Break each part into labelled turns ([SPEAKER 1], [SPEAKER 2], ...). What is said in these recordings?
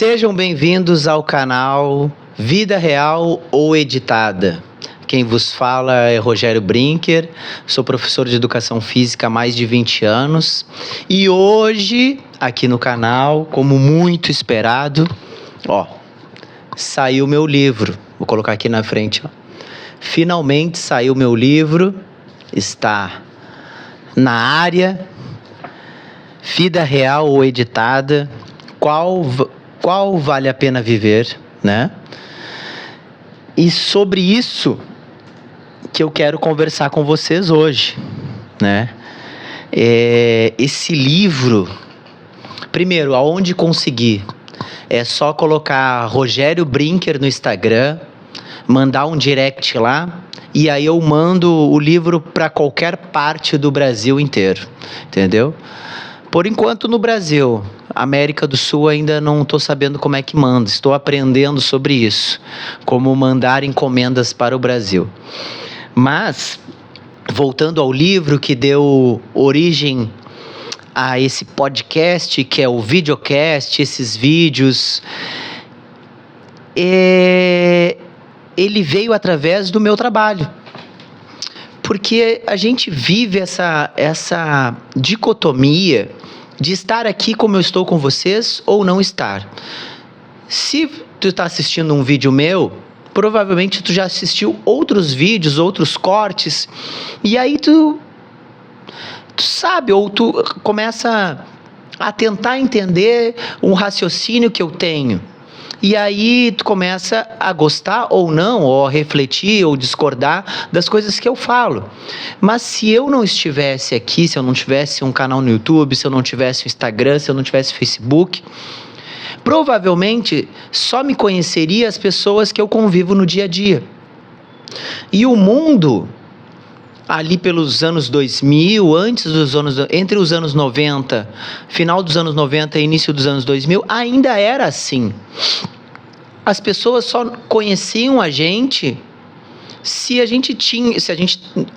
[SPEAKER 1] Sejam bem-vindos ao canal Vida Real ou Editada. Quem vos fala é Rogério Brinker, sou professor de Educação Física há mais de 20 anos e hoje, aqui no canal, como muito esperado, saiu meu livro. Vou colocar aqui na frente. Finalmente saiu meu livro, está na área, Vida Real ou Editada, qual vale a pena viver, né? E sobre isso que eu quero conversar com vocês hoje, né? Esse livro, primeiro, aonde conseguir? É só colocar Rogério Brinker no Instagram, mandar um direct lá, e aí eu mando o livro para qualquer parte do Brasil inteiro, entendeu? Por enquanto no Brasil, América do Sul ainda não estou sabendo como é que manda, estou aprendendo sobre isso, como mandar encomendas para o Brasil. Mas, voltando ao livro que deu origem a esse podcast, que é o videocast, esses vídeos, ele veio através do meu trabalho. Porque a gente vive essa dicotomia de estar aqui como eu estou com vocês ou não estar. Se tu está assistindo um vídeo meu, provavelmente tu já assistiu outros vídeos, outros cortes, e aí tu sabe, ou tu começa a tentar entender um raciocínio que eu tenho. E aí tu começa a gostar ou não, ou a refletir ou discordar das coisas que eu falo. Mas se eu não estivesse aqui, se eu não tivesse um canal no YouTube, se eu não tivesse um Instagram, se eu não tivesse Facebook, provavelmente só me conheceria as pessoas que eu convivo no dia a dia. E o mundo, ali pelos anos 2000, entre os anos 90, final dos anos 90 e início dos anos 2000, ainda era assim. As pessoas só conheciam a gente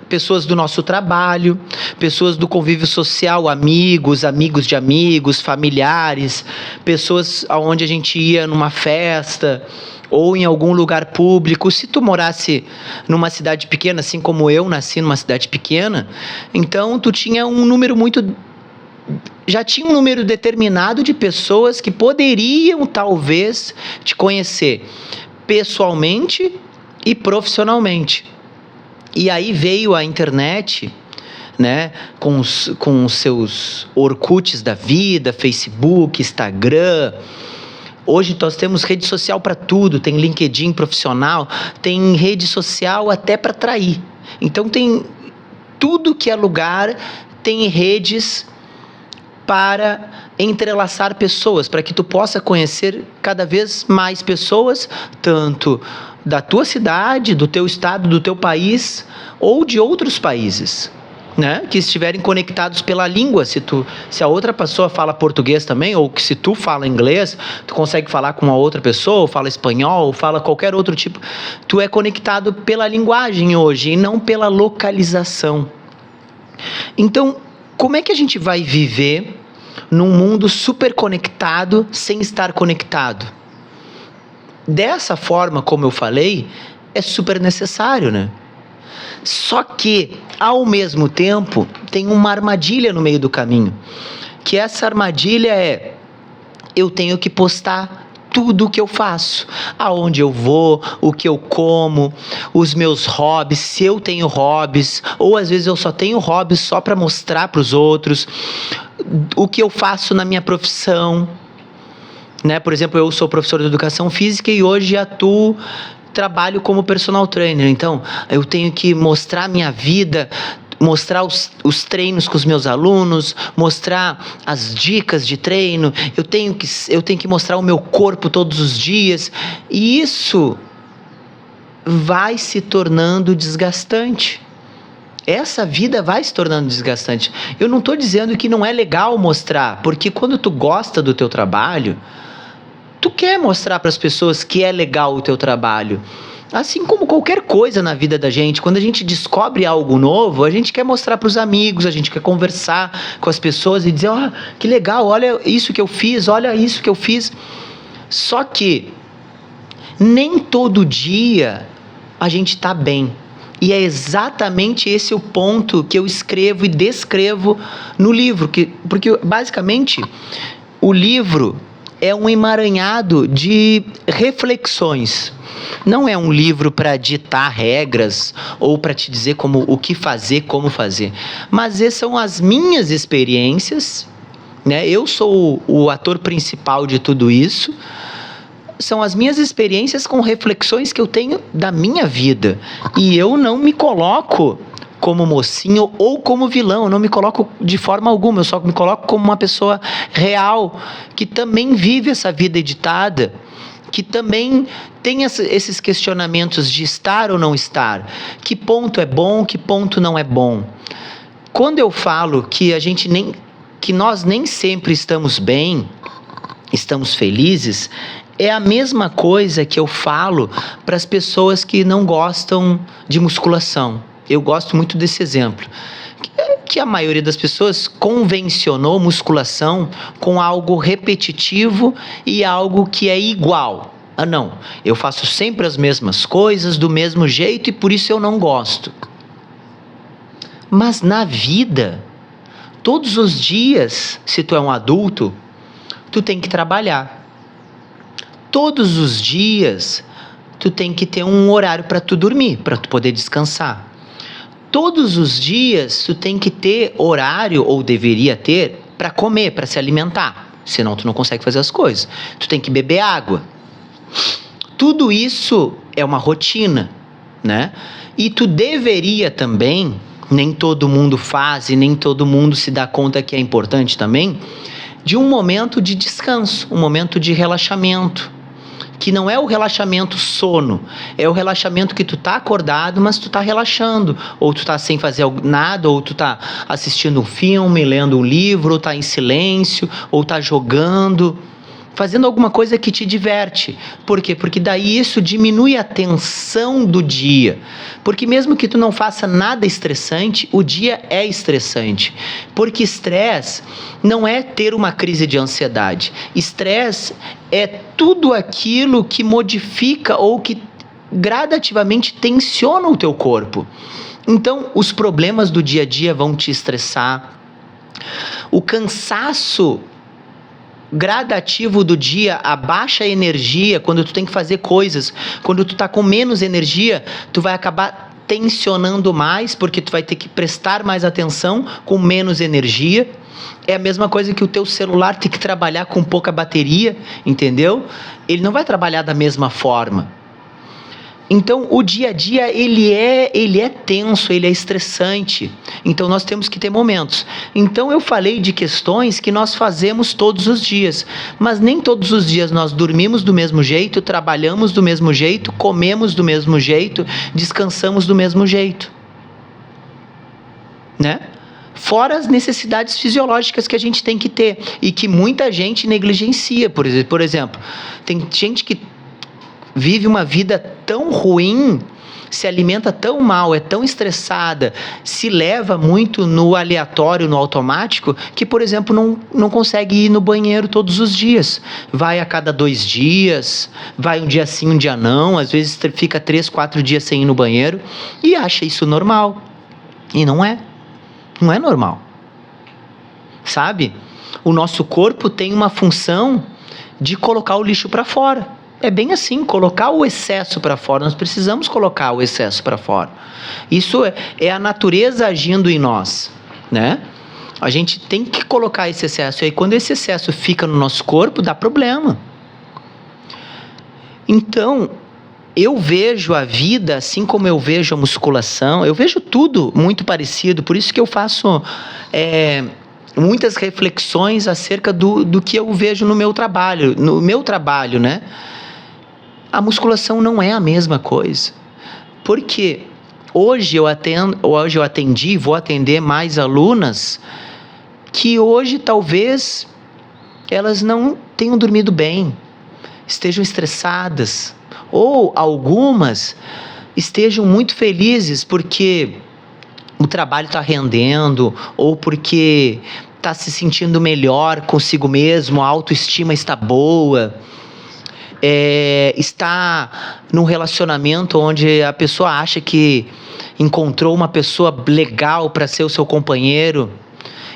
[SPEAKER 1] pessoas do nosso trabalho, pessoas do convívio social, amigos de amigos, familiares, pessoas aonde a gente ia numa festa ou em algum lugar público. Se tu morasse numa cidade pequena, assim como eu nasci numa cidade pequena, então tu tinha um número determinado de pessoas que poderiam talvez te conhecer pessoalmente e profissionalmente. E aí veio a internet, né, com os seus Orkuts da vida, Facebook, Instagram. Hoje nós temos rede social para tudo, tem LinkedIn profissional, tem rede social até para trair. Então tem tudo que é lugar, tem redes para entrelaçar pessoas, para que tu possa conhecer cada vez mais pessoas, tanto da tua cidade, do teu estado, do teu país, ou de outros países, né, que estiverem conectados pela língua. Se a outra pessoa fala português também, ou que se tu fala inglês, tu consegue falar com uma outra pessoa, ou fala espanhol, ou fala qualquer outro tipo. Tu é conectado pela linguagem hoje, e não pela localização. Então, como é que a gente vai viver num mundo super conectado sem estar conectado? Dessa forma, como eu falei, é super necessário, né? Só que, ao mesmo tempo, tem uma armadilha no meio do caminho. Que essa armadilha eu tenho que postar tudo o que eu faço, aonde eu vou, o que eu como, os meus hobbies, se eu tenho hobbies, ou às vezes eu só tenho hobbies só para mostrar para os outros, o que eu faço na minha profissão, né? Por exemplo, eu sou professor de Educação Física e hoje trabalho como personal trainer, então eu tenho que mostrar minha vida, mostrar os treinos com os meus alunos, mostrar as dicas de treino, eu tenho que mostrar o meu corpo todos os dias, e isso vai se tornando desgastante. Essa vida vai se tornando desgastante. Eu não estou dizendo que não é legal mostrar, porque quando tu gosta do teu trabalho, tu quer mostrar para as pessoas que é legal o teu trabalho. Assim como qualquer coisa na vida da gente, quando a gente descobre algo novo, a gente quer mostrar para os amigos, a gente quer conversar com as pessoas e dizer, que legal, olha isso que eu fiz, olha isso que eu fiz. Só que nem todo dia a gente está bem. E é exatamente esse o ponto que eu escrevo e descrevo no livro. Porque, basicamente, o livro é um emaranhado de reflexões. Não é um livro para ditar regras ou para te dizer o que fazer, como fazer. Mas essas são as minhas experiências, né? Eu sou o ator principal de tudo isso. São as minhas experiências com reflexões que eu tenho da minha vida. E eu não me coloco como mocinho ou como vilão. Eu não me coloco de forma alguma. Eu só me coloco como uma pessoa real, que também vive essa vida editada, que também tem esses questionamentos de estar ou não estar. Que ponto é bom, que ponto não é bom. Quando eu falo que nós nem sempre estamos bem, estamos felizes, é a mesma coisa que eu falo para as pessoas que não gostam de musculação. Eu gosto muito desse exemplo. Que a maioria das pessoas convencionou musculação com algo repetitivo e algo que é igual. Ah, não, eu faço sempre as mesmas coisas, do mesmo jeito, e por isso eu não gosto. Mas na vida, todos os dias, se tu é um adulto, tu tem que trabalhar. Todos os dias, tu tem que ter um horário para tu dormir, para tu poder descansar. Todos os dias, tu tem que ter horário, ou deveria ter, para comer, para se alimentar. Senão tu não consegue fazer as coisas. Tu tem que beber água. Tudo isso é uma rotina, né? E tu deveria também, nem todo mundo faz e nem todo mundo se dá conta que é importante também, de um momento de descanso, um momento de relaxamento. Que não é o relaxamento sono, é o relaxamento que tu tá acordado, mas tu tá relaxando, ou tu tá sem fazer nada, ou tu tá assistindo um filme, lendo um livro, ou tá em silêncio, ou tá jogando, fazendo alguma coisa que te diverte. Por quê? Porque daí isso diminui a tensão do dia. Porque mesmo que tu não faça nada estressante, o dia é estressante. Porque estresse não é ter uma crise de ansiedade. Estresse é tudo aquilo que modifica ou que gradativamente tensiona o teu corpo. Então, os problemas do dia a dia vão te estressar. O cansaço gradativo do dia, a baixa energia, quando tu tem que fazer coisas, quando tu tá com menos energia, tu vai acabar tensionando mais, porque tu vai ter que prestar mais atenção com menos energia. É a mesma coisa que o teu celular tem que trabalhar com pouca bateria, entendeu? Ele não vai trabalhar da mesma forma. Então, o dia a dia, ele é tenso, ele é estressante. Então, nós temos que ter momentos. Então, eu falei de questões que nós fazemos todos os dias. Mas nem todos os dias nós dormimos do mesmo jeito, trabalhamos do mesmo jeito, comemos do mesmo jeito, descansamos do mesmo jeito. Né? Fora as necessidades fisiológicas que a gente tem que ter e que muita gente negligencia. Por exemplo, tem gente que vive uma vida tão ruim, se alimenta tão mal, é tão estressada, se leva muito no aleatório, no automático, que, por exemplo, não consegue ir no banheiro todos os dias. Vai a cada 2 dias, vai um dia sim, um dia não, às vezes fica 3, 4 dias sem ir no banheiro e acha isso normal. E não é. Não é normal. Sabe? O nosso corpo tem uma função de colocar o lixo para fora. É bem assim, colocar o excesso para fora. Nós precisamos colocar o excesso para fora. Isso é a natureza agindo em nós, né? A gente tem que colocar esse excesso. E aí, quando esse excesso fica no nosso corpo, dá problema. Então, eu vejo a vida assim como eu vejo a musculação. Eu vejo tudo muito parecido. Por isso que eu faço muitas reflexões acerca do que eu vejo no meu trabalho. No meu trabalho, né? A musculação não é a mesma coisa. Porque hoje eu atendi e vou atender mais alunas que hoje talvez elas não tenham dormido bem, estejam estressadas, ou algumas estejam muito felizes porque o trabalho está rendendo, ou porque está se sentindo melhor consigo mesmo, a autoestima está boa. está num relacionamento onde a pessoa acha que encontrou uma pessoa legal para ser o seu companheiro.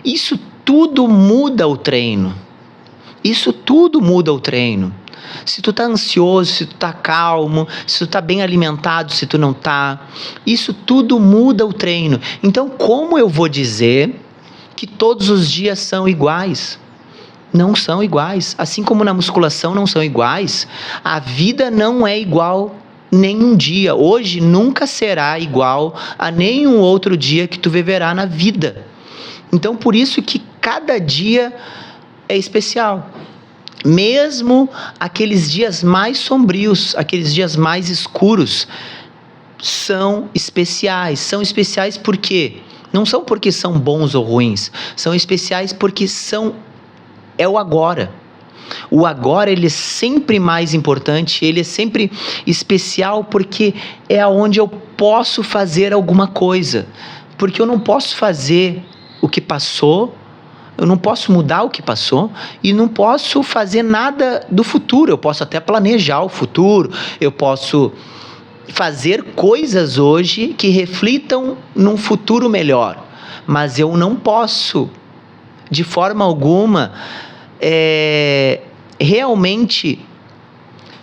[SPEAKER 1] Isso tudo muda o treino. Isso tudo muda o treino. Se tu tá ansioso, se tu tá calmo, se tu tá bem alimentado, se tu não tá, isso tudo muda o treino. Então, como eu vou dizer que todos os dias são iguais? Não são iguais. Assim como na musculação não são iguais, a vida não é igual nenhum dia. Hoje nunca será igual a nenhum outro dia que tu viverá na vida. Então, por isso que cada dia é especial. Mesmo aqueles dias mais sombrios, aqueles dias mais escuros, são especiais. São especiais por quê? Não são porque são bons ou ruins. São especiais porque é o agora. O agora, ele é sempre mais importante, ele é sempre especial porque é aonde eu posso fazer alguma coisa. Porque eu não posso fazer o que passou, eu não posso mudar o que passou e não posso fazer nada do futuro. Eu posso até planejar o futuro, eu posso fazer coisas hoje que reflitam num futuro melhor, mas eu não posso, de forma alguma, realmente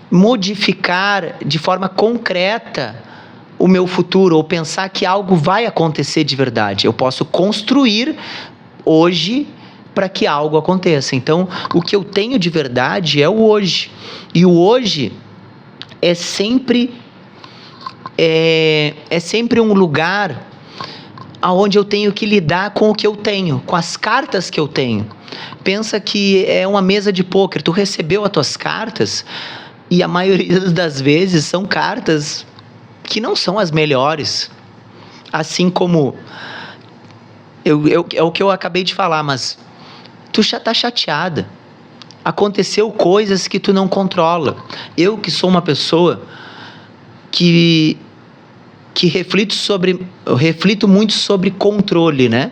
[SPEAKER 1] modificar de forma concreta o meu futuro ou pensar que algo vai acontecer de verdade. Eu posso construir hoje para que algo aconteça. Então, o que eu tenho de verdade é o hoje. E o hoje é sempre um lugar onde eu tenho que lidar com o que eu tenho, com as cartas que eu tenho. Pensa que é uma mesa de pôquer. Tu recebeu as tuas cartas e a maioria das vezes são cartas que não são as melhores. Assim como é o que eu acabei de falar, mas tu já tá chateada. Aconteceu coisas que tu não controla. Eu que sou uma pessoa que reflito muito sobre controle, né?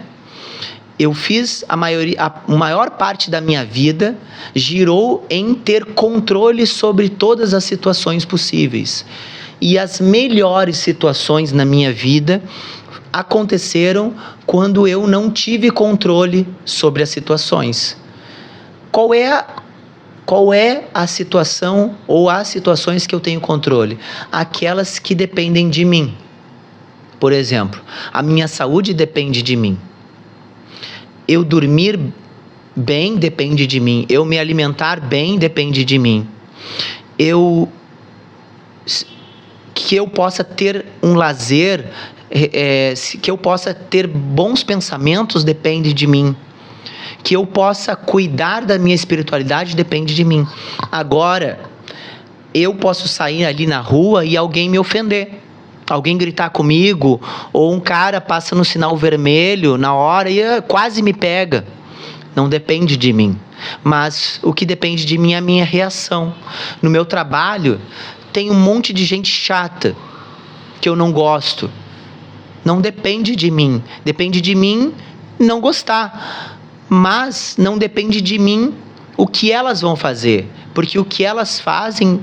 [SPEAKER 1] Eu fiz a maior parte da minha vida girou em ter controle sobre todas as situações possíveis. E as melhores situações na minha vida aconteceram quando eu não tive controle sobre as situações. Qual é a situação ou as situações que eu tenho controle? Aquelas que dependem de mim. Por exemplo, a minha saúde depende de mim. Eu dormir bem depende de mim. Eu me alimentar bem depende de mim. Que eu possa ter um lazer, que eu possa ter bons pensamentos depende de mim. Que eu possa cuidar da minha espiritualidade depende de mim. Agora, eu posso sair ali na rua e alguém me ofender. Alguém gritar comigo, ou um cara passa no sinal vermelho na hora e quase me pega. Não depende de mim. Mas o que depende de mim é a minha reação. No meu trabalho, tem um monte de gente chata que eu não gosto. Não depende de mim. Depende de mim não gostar. Mas não depende de mim o que elas vão fazer. Porque o que elas fazem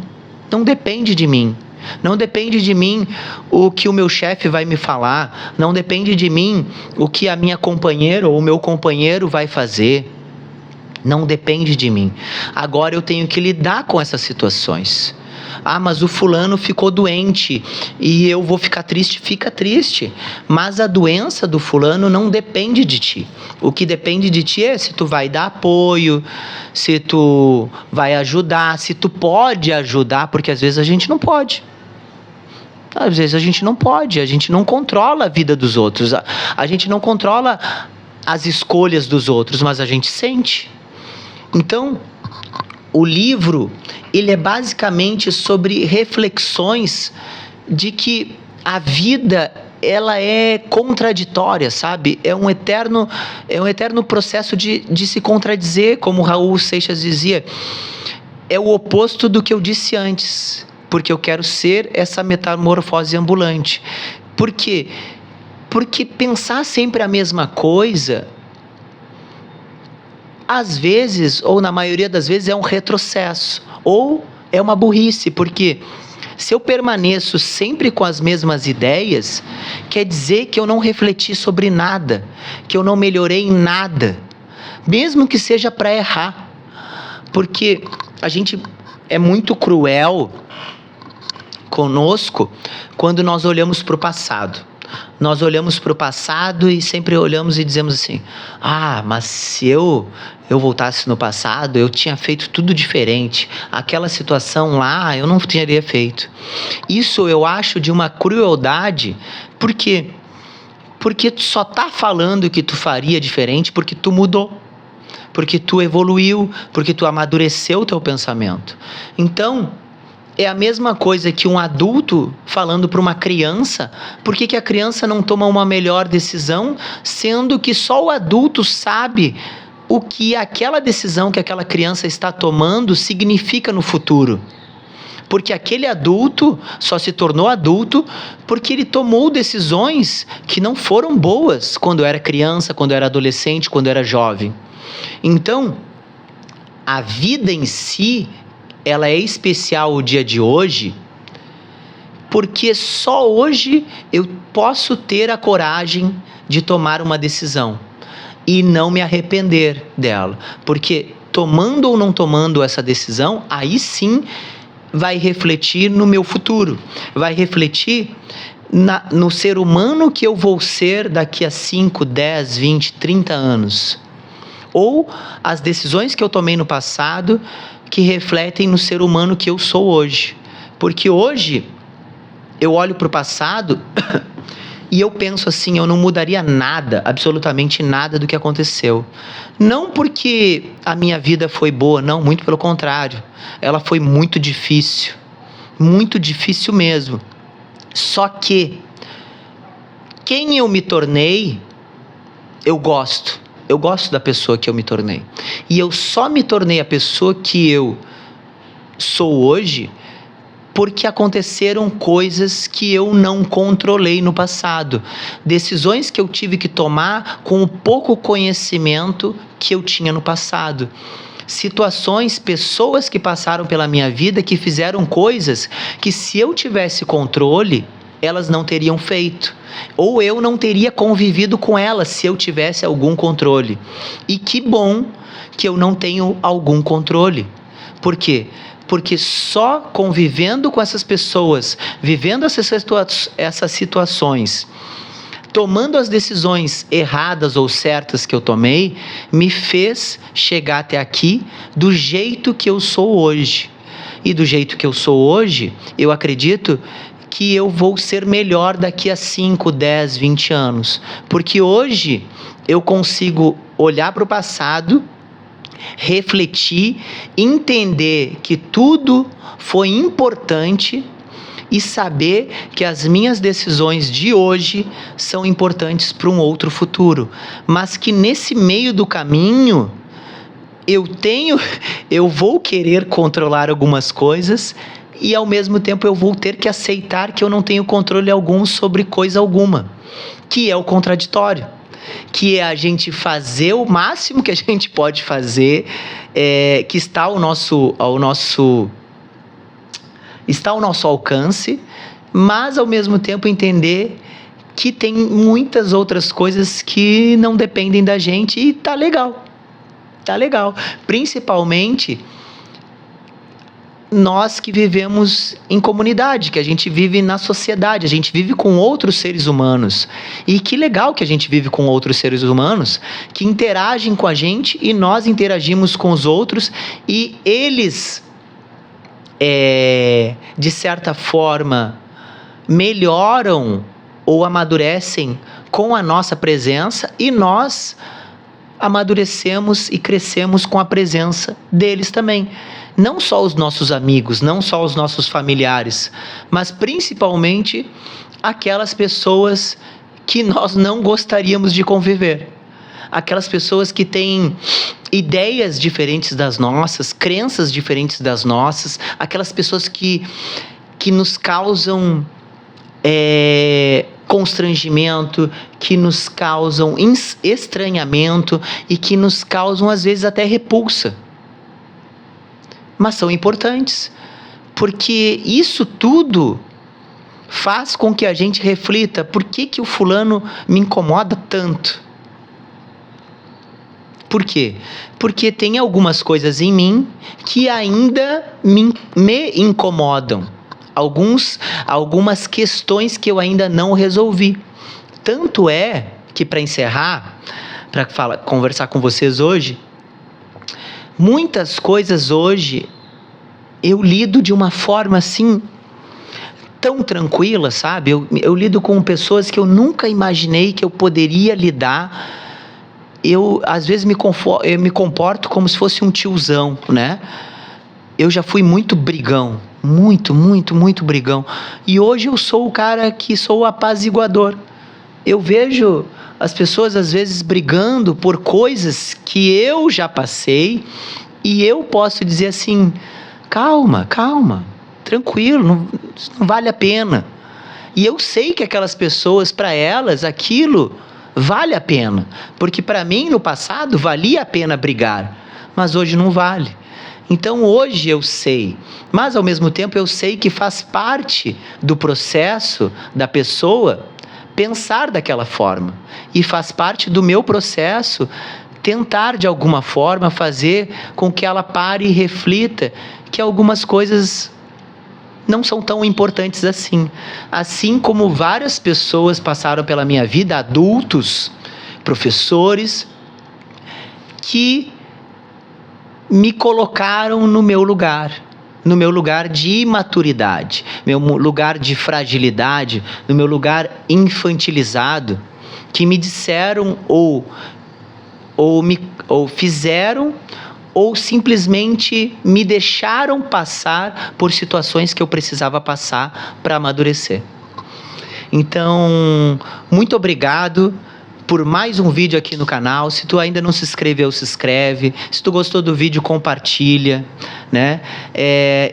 [SPEAKER 1] não depende de mim. Não depende de mim o que o meu chefe vai me falar. Não depende de mim o que a minha companheira ou o meu companheiro vai fazer. Não depende de mim. Agora eu tenho que lidar com essas situações. Ah, mas o fulano ficou doente e eu vou ficar triste. Fica triste. Mas a doença do fulano não depende de ti. O que depende de ti é se tu vai dar apoio, se tu vai ajudar, se tu pode ajudar, porque às vezes a gente não pode. Às vezes a gente não pode, a gente não controla a vida dos outros, a gente não controla as escolhas dos outros, mas a gente sente. Então, o livro, ele é basicamente sobre reflexões de que a vida, ela é contraditória, sabe? É um eterno processo de se contradizer, como Raul Seixas dizia. É o oposto do que eu disse antes, porque eu quero ser essa metamorfose ambulante. Por quê? Porque pensar sempre a mesma coisa, às vezes, ou na maioria das vezes, é um retrocesso. Ou é uma burrice, porque se eu permaneço sempre com as mesmas ideias, quer dizer que eu não refleti sobre nada, que eu não melhorei em nada, mesmo que seja para errar. Porque a gente é muito cruel conosco quando nós olhamos para o passado. Nós olhamos para o passado e sempre olhamos e dizemos assim: mas se eu voltasse no passado, eu tinha feito tudo diferente. Aquela situação lá, eu não teria feito. Isso eu acho de uma crueldade, porque tu só tá falando que tu faria diferente porque tu mudou, porque tu evoluiu, porque tu amadureceu o teu pensamento. Então, é a mesma coisa que um adulto falando para uma criança. Por que a criança não toma uma melhor decisão, sendo que só o adulto sabe o que aquela decisão que aquela criança está tomando significa no futuro? Porque aquele adulto só se tornou adulto porque ele tomou decisões que não foram boas quando era criança, quando era adolescente, quando era jovem. Então, a vida em si, ela é especial o dia de hoje, porque só hoje eu posso ter a coragem de tomar uma decisão e não me arrepender dela. Porque tomando ou não tomando essa decisão, aí sim vai refletir no meu futuro, vai refletir no ser humano que eu vou ser daqui a 5, 10, 20, 30 anos. Ou as decisões que eu tomei no passado que refletem no ser humano que eu sou hoje. Porque hoje eu olho para o passado e eu penso assim: eu não mudaria nada, absolutamente nada do que aconteceu. Não porque a minha vida foi boa, não, muito pelo contrário. Ela foi muito difícil mesmo. Só que quem eu me tornei, eu gosto da pessoa que eu me tornei. E eu só me tornei a pessoa que eu sou hoje porque aconteceram coisas que eu não controlei no passado. Decisões que eu tive que tomar com o pouco conhecimento que eu tinha no passado. Situações, pessoas que passaram pela minha vida que fizeram coisas que, se eu tivesse controle, elas não teriam feito. Ou eu não teria convivido com elas se eu tivesse algum controle. E que bom que eu não tenho algum controle. Por quê? Porque só convivendo com essas pessoas, vivendo essas situações, tomando as decisões erradas ou certas que eu tomei, me fez chegar até aqui do jeito que eu sou hoje. E do jeito que eu sou hoje, eu acredito que eu vou ser melhor daqui a 5, 10, 20 anos. Porque hoje eu consigo olhar para o passado, refletir, entender que tudo foi importante e saber que as minhas decisões de hoje são importantes para um outro futuro. Mas que nesse meio do caminho eu vou querer controlar algumas coisas e ao mesmo tempo eu vou ter que aceitar que eu não tenho controle algum sobre coisa alguma, que é o contraditório, que é a gente fazer o máximo que a gente pode fazer, que está ao nosso alcance, mas ao mesmo tempo entender que tem muitas outras coisas que não dependem da gente e tá legal, principalmente nós que vivemos em comunidade, que a gente vive na sociedade, a gente vive com outros seres humanos. E que legal que a gente vive com outros seres humanos que interagem com a gente e nós interagimos com os outros e eles, de certa forma, melhoram ou amadurecem com a nossa presença e nós amadurecemos e crescemos com a presença deles também. Não só os nossos amigos, não só os nossos familiares, mas principalmente aquelas pessoas que nós não gostaríamos de conviver. Aquelas pessoas que têm ideias diferentes das nossas, crenças diferentes das nossas, aquelas pessoas que nos causam constrangimento, que nos causam estranhamento e que nos causam às vezes até repulsa. Mas são importantes. Porque isso tudo faz com que a gente reflita: por que o fulano me incomoda tanto? Por quê? Porque tem algumas coisas em mim que ainda me incomodam. Algumas questões que eu ainda não resolvi. Tanto é que, para encerrar, para conversar com vocês hoje, muitas coisas hoje eu lido de uma forma assim, tão tranquila, sabe? Eu lido com pessoas que eu nunca imaginei que eu poderia lidar. Eu, às vezes, eu me comporto como se fosse um tiozão, né? Eu já fui muito brigão, muito brigão. E hoje eu sou o cara que sou o apaziguador. Eu vejo as pessoas, às vezes, brigando por coisas que eu já passei, e eu posso dizer assim: calma, tranquilo, não vale a pena. E eu sei que aquelas pessoas, para elas, aquilo vale a pena, porque para mim no passado valia a pena brigar, mas hoje não vale. Então hoje eu sei, mas ao mesmo tempo eu sei que faz parte do processo da pessoa pensar daquela forma, e faz parte do meu processo tentar de alguma forma fazer com que ela pare e reflita que algumas coisas não são tão importantes assim. Assim como várias pessoas passaram pela minha vida, adultos, professores, que me colocaram no meu lugar de imaturidade, meu lugar de fragilidade, no meu lugar infantilizado, que me disseram ou fizeram, ou simplesmente me deixaram passar por situações que eu precisava passar para amadurecer. Então, muito obrigado por mais um vídeo aqui no canal. Se tu ainda não se inscreveu, se inscreve. Se tu gostou do vídeo, compartilha, né?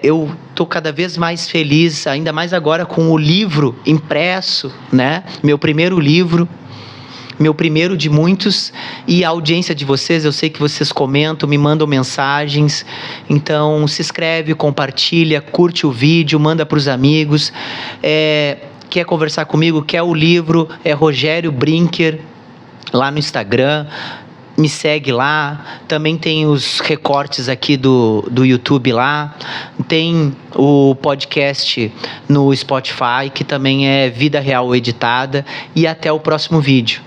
[SPEAKER 1] Eu tô cada vez mais feliz, ainda mais agora com o livro impresso, né? Meu primeiro livro. Meu primeiro de muitos, e a audiência de vocês, eu sei que vocês comentam, me mandam mensagens. Então se inscreve, compartilha, curte o vídeo, manda para os amigos. Quer conversar comigo, quer o livro, é Rogério Brinker lá no Instagram, me segue lá. Também tem os recortes aqui do YouTube lá, tem o podcast no Spotify, que também é Vida Real Editada. E até o próximo vídeo.